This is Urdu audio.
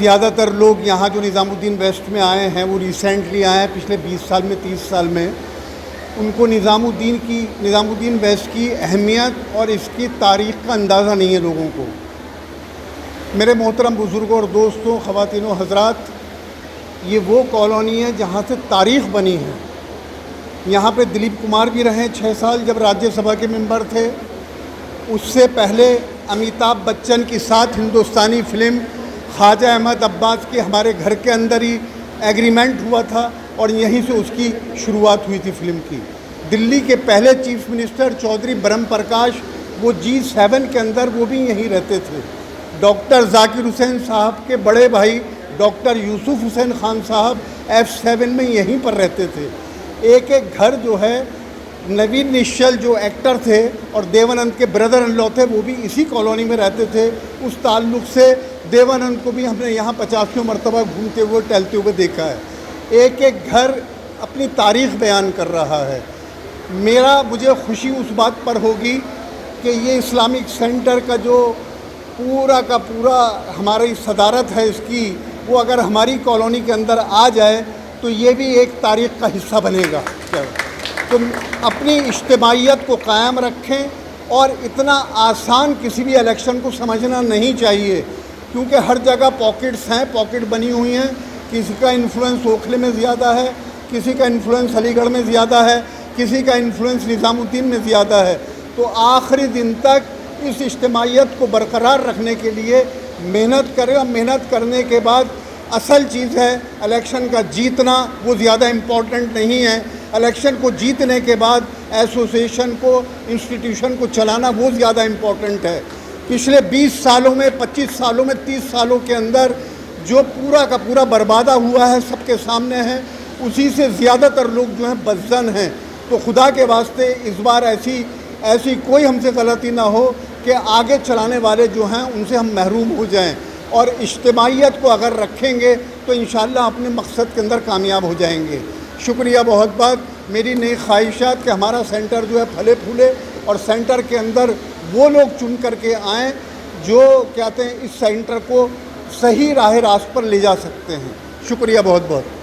زیادہ تر لوگ یہاں جو نظام الدین ویسٹ میں آئے ہیں وہ ریسنٹلی آئے ہیں، پچھلے 20 سال میں 30 سال میں. ان کو نظام الدین ویسٹ کی اہمیت اور اس کی تاریخ کا اندازہ نہیں ہے لوگوں کو. میرے محترم بزرگوں اور دوستوں، خواتین و حضرات، یہ وہ کالونی ہے جہاں سے تاریخ بنی ہے. یہاں پہ دلیپ کمار بھی رہے 6 سال جب راجیہ سبھا کے ممبر تھے. اس سے پہلے امیتابھ بچن کی ساتھ ہندوستانی فلم خواجہ احمد عباس کی ہمارے گھر کے اندر ہی ایگریمنٹ ہوا تھا اور یہیں سے اس کی شروعات ہوئی تھی فلم کی. دلی کے پہلے چیف منسٹر چودھری برہم پرکاش وہ G7 کے اندر وہ بھی یہیں رہتے تھے. ڈاکٹر ذاکر حسین صاحب کے بڑے بھائی ڈاکٹر یوسف حسین خان صاحب F7 میں یہیں پر رہتے تھے. ایک گھر جو ہے نوین نشچل جو ایکٹر تھے اور دیوانند کے بردر ان لا تھے وہ بھی اسی کالونی میں رہتے تھے. اس تعلق سے دیوانند کو بھی ہم نے یہاں 50ویں مرتبہ گھومتے ہوئے ٹہلتے ہوئے دیکھا ہے. ایک گھر اپنی تاریخ بیان کر رہا ہے. مجھے خوشی اس بات پر ہوگی کہ یہ اسلامک سینٹر کا جو پورا کا پورا ہماری صدارت ہے اس کی، وہ اگر ہماری کالونی کے اندر آ جائے تو یہ بھی ایک تاریخ کا حصہ بنے گا. تو اپنی اجتماعیت کو قائم رکھیں اور اتنا آسان کسی بھی الیکشن کو سمجھنا نہیں چاہیے، کیونکہ ہر جگہ پاکٹس ہیں، پاکٹ بنی ہوئی ہیں. کسی کا انفلوئنس اوکھلے میں زیادہ ہے، کسی کا انفلوئنس علی گڑھ میں زیادہ ہے، کسی کا انفلوئنس نظام الدین میں زیادہ ہے. تو آخری دن تک اس اجتماعیت کو برقرار رکھنے کے لیے محنت کریں، اور محنت کرنے کے بعد اصل چیز ہے الیکشن کا جیتنا، وہ زیادہ امپورٹنٹ نہیں ہے. الیکشن کو جیتنے کے بعد ایسوسیشن کو، انسٹیٹیوشن کو چلانا وہ زیادہ امپورٹنٹ ہے. پچھلے 20 سالوں میں، 25 سالوں میں، 30 سالوں کے اندر جو پورا کا پورا بربادہ ہوا ہے سب کے سامنے ہے. اسی سے زیادہ تر لوگ جو ہیں بدظن ہیں. تو خدا کے واسطے اس بار ایسی کوئی ہم سے غلطی نہ ہو کہ آگے چلانے والے جو ہیں ان سے ہم محروم ہو جائیں، اور اجتماعیت کو اگر رکھیں گے تو انشاءاللہ اپنے مقصد کے اندر کامیاب ہو جائیں گے. شکریہ بہت بہت. میری نئی خواہشات کہ ہمارا سینٹر جو ہے پھلے پھولے اور سینٹر کے اندر وہ لوگ چن کر کے آئیں جو کہتے ہیں اس سینٹر کو صحیح راہ راست پر لے جا سکتے ہیں. شکریہ بہت بہت.